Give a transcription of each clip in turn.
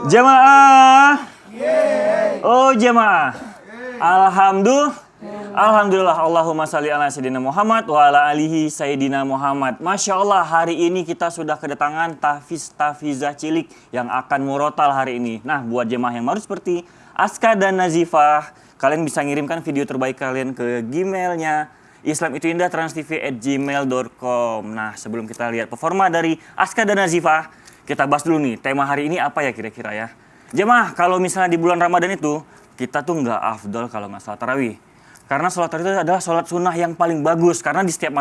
Jamaah. Oh jamaah. Alhamdulillah. Allahumma salli ala sayyidina Muhammad wa ala alihi sayyidina Muhammad. Masya Allah, hari ini kita sudah kedatangan tahfizah cilik yang akan murotal hari ini. Nah, buat jemaah yang baru seperti Aska dan Nazifah, kalian bisa ngirimkan video terbaik kalian ke Gmailnya islamituindahtrans.tv@gmail.com. Nah, sebelum kita lihat performa dari Aska dan Nazifah, kita bahas dulu nih, tema hari ini apa ya kira-kira ya. Jemaah, kalau misalnya di bulan Ramadan itu, kita tuh nggak afdol kalau nggak sholat tarawih. Karena sholat tarawih itu adalah sholat sunnah yang paling bagus. Karena di setiap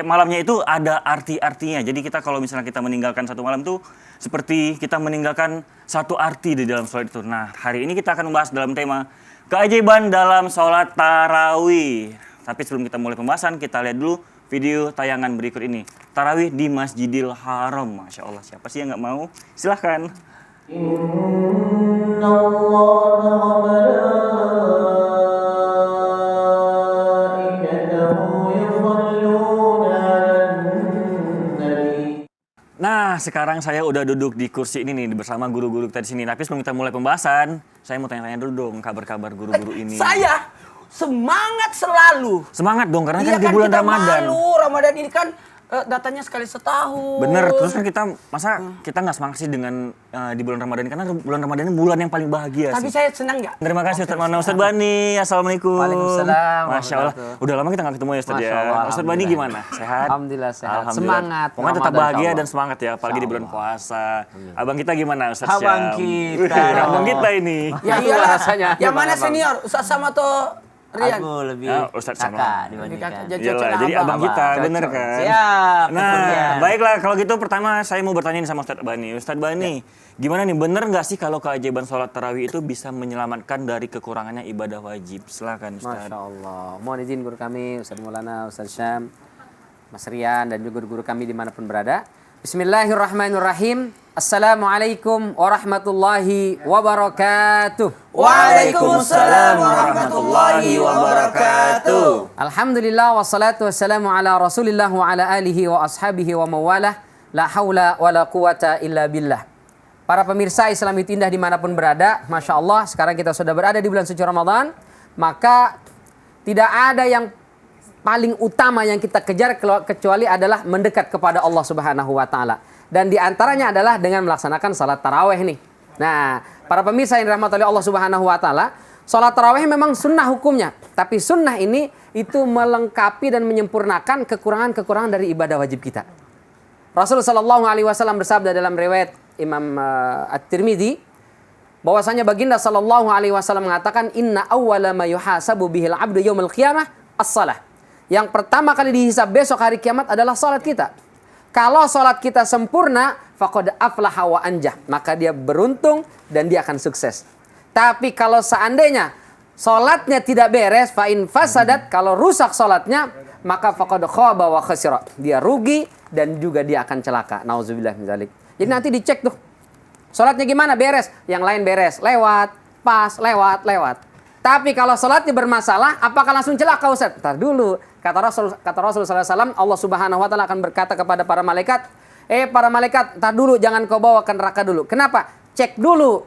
malamnya itu ada arti-artinya. Jadi kita kalau misalnya kita meninggalkan satu malam tuh, seperti kita meninggalkan satu arti di dalam sholat itu. Nah, hari ini kita akan membahas dalam tema keajaiban dalam sholat tarawih. Tapi sebelum kita mulai pembahasan, kita lihat dulu video tayangan berikut ini. Tarawih di Masjidil Haram. Masya Allah, siapa sih yang nggak mau? Silahkan. Nah, sekarang saya udah duduk di kursi ini nih bersama guru-guru kita di sini. Tapi sebelum kita mulai pembahasan, saya mau tanya-tanya dulu dong kabar-kabar guru-guru ini. Saya semangat selalu. Semangat dong, karena Iya kan di bulan kita Ramadan. Malu, Ramadan ini kan datanya sekali setahun. Bener, terus kan kita nggak semangat sih dengan di bulan Ramadan, karena bulan Ramadan ini bulan yang paling bahagia. Tapi sih. saya senang nggak? Terima kasih Ustaz Mana, Ustaz Bani. Assalamualaikum. Waalaikumsalam. Masya Allah. Udah lama kita nggak ketemu ya Ustaz ya. Ustaz Bani gimana? Sehat? Alhamdulillah sehat. Alhamdulillah. Semangat. Pokoknya tetap Ramadan, bahagia insya dan semangat ya, apalagi di bulan puasa. Abang kita gimana Ustaz Abang Syam? kita. Abang kita ini. Ya iyalah. Rasanya. Yang mana Gimana, Bang? senior? Ustaz sama atau Rian? Aku lebih Ustaz sama. kakak dibandingkan. Iyalah, jadi abang kita, bener kan? Siap. Nah, baiklah kalau gitu pertama saya mau bertanya nih sama Ustaz Bani. Ustaz Bani, gimana nih, bener nggak sih kalau keajaiban sholat tarawih itu bisa menyelamatkan dari kekurangannya ibadah wajib? Silakan Ustaz. Masya Allah. Mohon izin guru kami, Ustaz Maulana, Ustaz Syam, Mas Rian, dan juga guru kami dimanapun berada. Bismillahirrahmanirrahim. Assalamualaikum warahmatullahi wabarakatuh. Waalaikumsalam warahmatullahi wabarakatuh. Alhamdulillah wassalatu wassalamu ala rasulillah wa ala alihi wa ashabihi wa mawalah. La hawla wa la quwata illa billah. Para pemirsa Islam itu indah dimanapun berada, Masya Allah, sekarang kita sudah berada di bulan suci Ramadan. Maka tidak ada yang paling utama yang kita kejar kecuali adalah mendekat kepada Allah Subhanahu wa taala. Dan di antaranya adalah dengan melaksanakan salat tarawih nih. Nah, para pemirsa yang dirahmati oleh Allah Subhanahu wa taala, salat tarawih memang sunnah hukumnya, tapi sunnah ini itu melengkapi dan menyempurnakan kekurangan-kekurangan dari ibadah wajib kita. Rasulullah sallallahu alaihi wasallam bersabda dalam riwayat Imam At-Tirmidzi bahwasanya baginda sallallahu alaihi wasallam mengatakan inna awwala ma yuhasabu bihil 'abdu yaumil qiyamah as-shalah. Yang pertama kali dihisab besok hari kiamat adalah salat kita. Kalau salat kita sempurna, faqad aflaha wa anjah, maka dia beruntung dan dia akan sukses. Tapi kalau seandainya salatnya tidak beres, fa in fasadat, kalau rusak salatnya, maka faqad khaba wa khasira, dia rugi dan juga dia akan celaka. Nauzubillah min dzalik. Jadi nanti dicek tuh. Salatnya gimana? Beres, yang lain beres, lewat, pas, lewat. Tapi kalau salatnya bermasalah, apakah langsung celaka Ustaz? Entar dulu. Kata Rasulullah SAW, Allah Subhanahu wa taala akan berkata kepada para malaikat, para malaikat, entar dulu, jangan kau bawa ke neraka dulu. Kenapa? Cek dulu.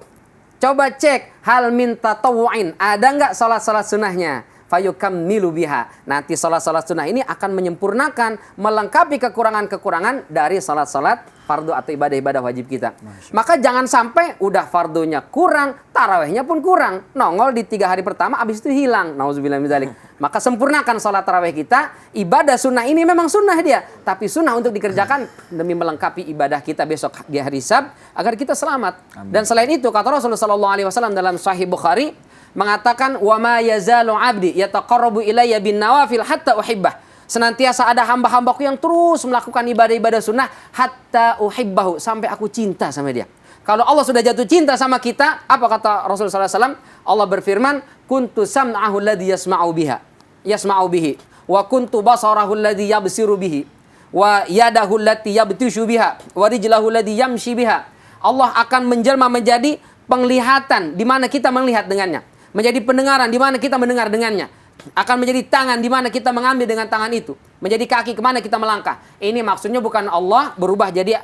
Coba cek hal min tatawwu'in. Ada enggak salat-salat sunnahnya? Fayukammilu biha. Nanti salat-salat sunnah ini akan menyempurnakan, melengkapi kekurangan-kekurangan dari salat-salat fardu atau ibadah-ibadah wajib kita. Maka jangan sampai udah fardunya kurang, tarawihnya pun kurang. Nongol di 3 hari pertama, abis itu hilang. Nauzubillah min dzalik. Maka sempurnakan salat tarawih kita. Ibadah sunnah ini memang sunnah dia, tapi sunnah untuk dikerjakan demi melengkapi ibadah kita besok di hari Hisab agar kita selamat. Amin. Dan selain itu kata Rasulullah SAW dalam Sahih Bukhari mengatakan wa ma yazalu 'abdi yataqarrabu ilayya bin nawafil hatta uhibbah. Senantiasa ada hamba-hambaku yang terus melakukan ibadah-ibadah sunnah hatta uhibbahu, sampai aku cinta sama dia. Kalau Allah sudah jatuh cinta sama kita, apa kata Rasulullah SAW? Allah berfirman, kuntu sam'ahu alladhi yasma'u bihi, wa kuntu basarahu alladhi yabsiru bihi, wa yadahu allati yabtishu biha, wa rijlahu alladhi yamshi biha. Allah akan menjelma menjadi penglihatan di mana kita melihat dengannya, menjadi pendengaran di mana kita mendengar dengannya, akan menjadi tangan di mana kita mengambil dengan tangan itu, menjadi kaki kemana kita melangkah. Ini maksudnya bukan Allah berubah jadi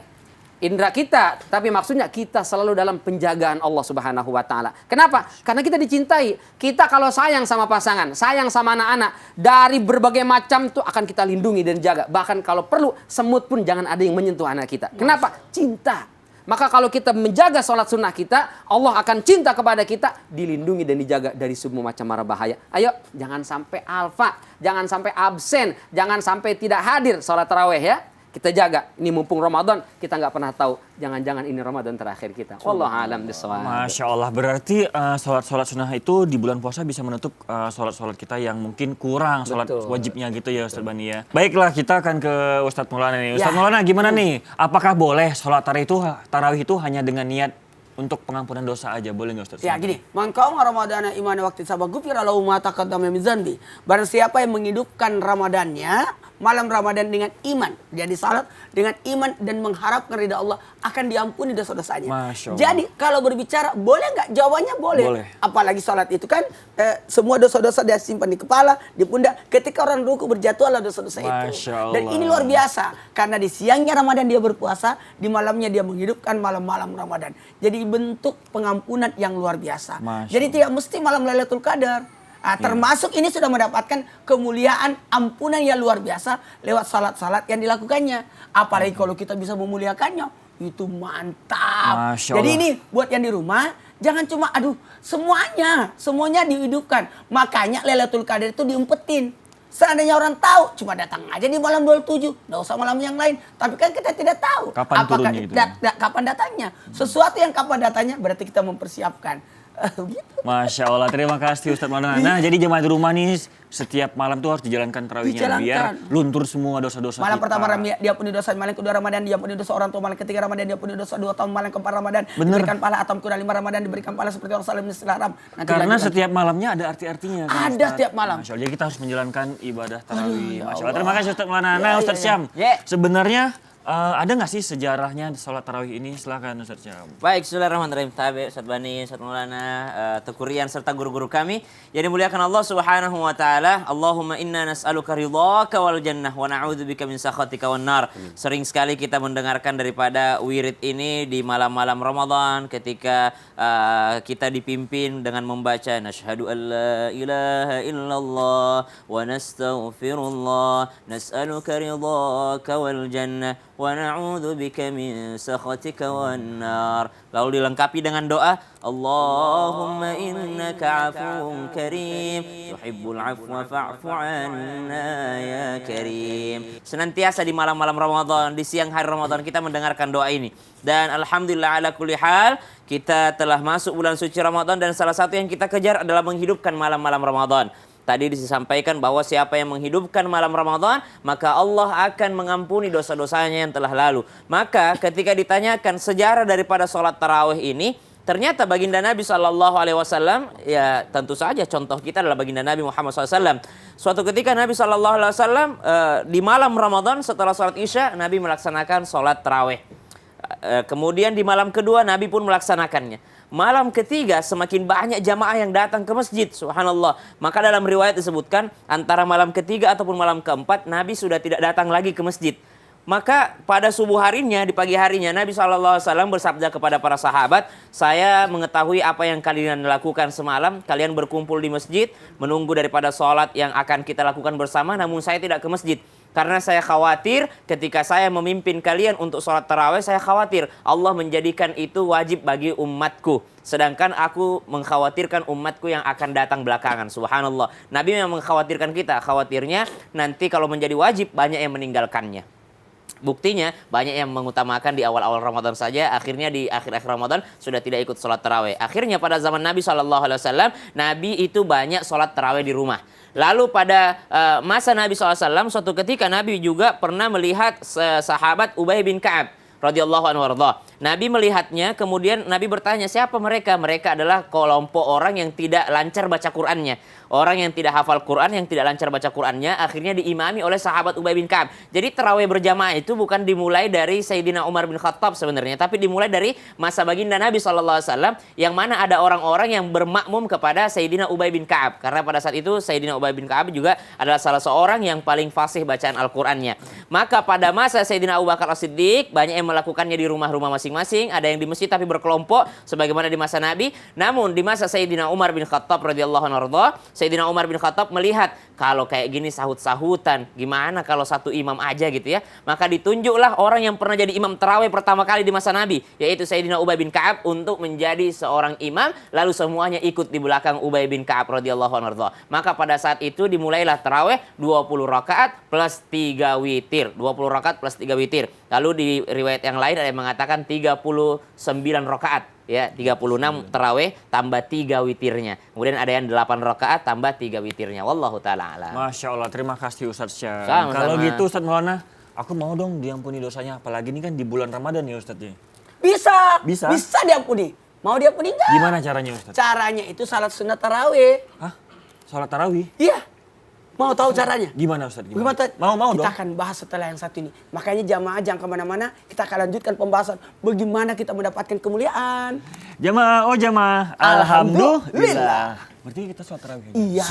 indera kita, tapi maksudnya kita selalu dalam penjagaan Allah Subhanahu wa taala. Kenapa? Karena kita dicintai. Kita kalau sayang sama pasangan, sayang sama anak-anak, dari berbagai macam tuh akan kita lindungi dan jaga. Bahkan kalau perlu semut pun jangan ada yang menyentuh anak kita. Kenapa? Cinta. Maka kalau kita menjaga sholat sunnah kita, Allah akan cinta kepada kita, dilindungi dan dijaga dari semua macam mara bahaya. Ayo, jangan sampai alfa, jangan sampai absen, jangan sampai tidak hadir sholat tarawih ya. Kita jaga. Ini mumpung Ramadan, kita nggak pernah tahu. Jangan-jangan ini Ramadan terakhir kita. Wallahu a'lam bishawab. Masya Allah, berarti sholat sunnah itu di bulan puasa bisa menutup sholat kita yang mungkin kurang sholat Betul. wajibnya gitu ya Ustaz Bani ya. Baiklah, kita akan ke Ustadz Maulana nih. Ustadz Ya. Maulana gimana nih? Apakah boleh sholat tarawih itu hanya dengan niat untuk pengampunan dosa aja? Boleh nggak Ustadz? Ya gini, man qama ramadana imana waqti sabah ghufira lahu ma taqaddama min dzanbi. Barang siapa yang menghidupkan Ramadannya, malam Ramadan dengan iman, jadi salat dengan iman dan mengharapkan ridha Allah, akan diampuni dosa-dosanya. Masya Allah. Jadi kalau berbicara boleh nggak? Jawabannya boleh. Boleh. Apalagi salat itu kan semua dosa-dosa dia simpan di kepala, di pundak. Ketika orang ruku berjatuhlah dosa-dosa itu. Masya Dan Allah. ini luar biasa karena di siangnya Ramadan dia berpuasa, di malamnya dia menghidupkan malam-malam Ramadan. Jadi bentuk pengampunan yang luar biasa. Masya Jadi tidak mesti malam Lailatul Qadar. Termasuk ini sudah mendapatkan kemuliaan ampunan yang luar biasa lewat salat-salat yang dilakukannya. Apalagi kalau kita bisa memuliakannya, itu mantap. Masya Jadi Allah. ini buat yang di rumah, jangan cuma semuanya dihidupkan. Makanya Lailatul Qadar itu diumpetin. Seandainya orang tahu, cuma datang aja di malam 27, nggak usah malam yang lain. Tapi kan kita tidak tahu Kapan turunnya itu? kapan datangnya. Sesuatu yang kapan datangnya berarti kita mempersiapkan. Gitu. Masya Allah, terima kasih Ustadz Maulana. Nah, jadi jemaah di rumah nih setiap malam tuh harus dijalankan tarawihnya biar luntur semua dosa-dosa Malam kita. pertama dia puni dosa, malam kedua Ramadan dia puni dosa orang tua, malam ketiga Ramadan dia puni dosa 2 tahun, malam keempat Ramadan Bener. diberikan pahala atam kurang 5 Ramadan diberikan pahala seperti orang salim istilah Arab. Nanti Karena lanjut. setiap malamnya ada arti-artinya kan, Ada Ustadz? setiap malam. Masya Allah, jadi kita harus menjalankan ibadah tarawih. ya Masya Allah, Allah. terima kasih Ustadz Maulana. Ya, Nah, ya, Ustadz ya. Syam, Ya. sebenarnya ada nggak sih sejarahnya sholat tarawih ini? Silakan Ustadz Syam. Baik, bismillahirrahmanirrahim. Tabe, Ustadz Bani, Ustadz Maulana, Tukurian serta guru-guru kami yang dimuliakan Allah Subhanahu wa taala. Allahumma inna nas'aluka ridhaka wal jannah wa na'udzubika min sakhatika wan nar. Sering sekali kita mendengarkan daripada wirid ini di malam-malam Ramadan ketika kita dipimpin dengan membaca nasyhadu an la ilaha illallah wa nastaghfirullah nas'aluka ridhaka wal jannah wa na'udzubika min sakhatika wan nar. Lalu dilengkapi dengan doa, Allahumma innaka afuwun karim, tuhibbul afwa fa'fu anna ya karim. Senantiasa di malam-malam Ramadan, di siang hari Ramadan kita mendengarkan doa ini. Dan alhamdulillah ala kulli hal, kita telah masuk bulan suci Ramadan dan salah satu yang kita kejar adalah menghidupkan malam-malam Ramadan. Tadi disampaikan bahwa siapa yang menghidupkan malam Ramadan, maka Allah akan mengampuni dosa-dosanya yang telah lalu. Maka ketika ditanyakan sejarah daripada sholat tarawih ini, ternyata baginda Nabi SAW, ya tentu saja contoh kita adalah baginda Nabi Muhammad SAW. Suatu ketika Nabi SAW di malam Ramadan setelah sholat Isya, Nabi melaksanakan sholat tarawih. Kemudian di malam kedua Nabi pun melaksanakannya. Malam ketiga semakin banyak jamaah yang datang ke masjid, subhanallah. Maka dalam riwayat disebutkan antara malam ketiga ataupun malam keempat Nabi sudah tidak datang lagi ke masjid. Maka pada subuh harinya, di pagi harinya Nabi SAW bersabda kepada para sahabat, saya mengetahui apa yang kalian lakukan semalam. Kalian berkumpul di masjid menunggu daripada sholat yang akan kita lakukan bersama, namun saya tidak ke masjid. Karena saya khawatir ketika saya memimpin kalian untuk sholat tarawih, saya khawatir Allah menjadikan itu wajib bagi umatku. Sedangkan aku mengkhawatirkan umatku yang akan datang belakangan. Subhanallah. Nabi memang mengkhawatirkan kita. Khawatirnya nanti kalau menjadi wajib banyak yang meninggalkannya. Buktinya banyak yang mengutamakan di awal-awal Ramadan saja, akhirnya di akhir-akhir Ramadan sudah tidak ikut sholat tarawih. Akhirnya pada zaman Nabi SAW, Nabi itu banyak sholat tarawih di rumah. Lalu pada masa Nabi SAW, suatu ketika Nabi juga pernah melihat sahabat Ubay bin Ka'ab radhiyallahu anhu warḍah. Nabi melihatnya, kemudian Nabi bertanya, siapa mereka? Mereka adalah kelompok orang yang tidak lancar baca Qur'annya. Orang yang tidak hafal Quran, yang tidak lancar baca Qur'annya, akhirnya diimami oleh sahabat Ubay bin Ka'ab. Jadi tarawih berjamaah itu bukan dimulai dari Sayyidina Umar bin Khattab sebenarnya, tapi dimulai dari masa baginda Nabi SAW, yang mana ada orang-orang yang bermakmum kepada Sayyidina Ubay bin Ka'ab. Karena pada saat itu Sayyidina Ubay bin Ka'ab juga adalah salah seorang yang paling fasih bacaan Al-Qur'annya. Maka pada masa Sayyidina Abu Bakar As-Siddiq, banyak yang melakukannya di rumah-rumah masing-masing, ada yang di masjid tapi berkelompok sebagaimana di masa Nabi. Namun di masa Sayyidina Umar bin Khattab radhiyallahu anhu, Sayyidina Umar bin Khattab melihat kalau kayak gini sahut-sahutan, gimana kalau satu imam aja gitu ya. Maka ditunjuklah orang yang pernah jadi imam tarawih pertama kali di masa Nabi, yaitu Sayyidina Ubay bin Ka'ab untuk menjadi seorang imam, lalu semuanya ikut di belakang Ubay bin Ka'ab radhiyallahu anhu. Maka pada saat itu dimulailah tarawih 20 rakaat plus 3 witir. 20 rakaat plus 3 witir. Lalu di riwayat yang lain ada yang mengatakan 39 rakaat. Ya, 36 tarawih tambah 3 witirnya. Kemudian ada yang 8 rakaat tambah 3 witirnya. Wallahu ta'ala a'lam. Masya Allah, terima kasih Ustadz Syah. Sama-sama. Kalau gitu Ustadz Maulana, aku mau dong diampuni dosanya. Apalagi ini kan di bulan Ramadan ya Ustadz ya. Bisa. Bisa? Bisa diampuni. Mau diampuni enggak? Gimana caranya Ustadz? Caranya itu salat sunat tarawih. Hah? Sholat tarawih? Iya. Mau tahu caranya? Gimana Ustadz? Gimana? Mau Kita dong. akan bahas setelah yang satu ini. Makanya jamaah jangan kemana-mana. Kita akan lanjutkan pembahasan bagaimana kita mendapatkan kemuliaan. Jamaah, oh jamaah. Alhamdulillah. Alhamdulillah. Berarti kita sholat tarawih. Iya.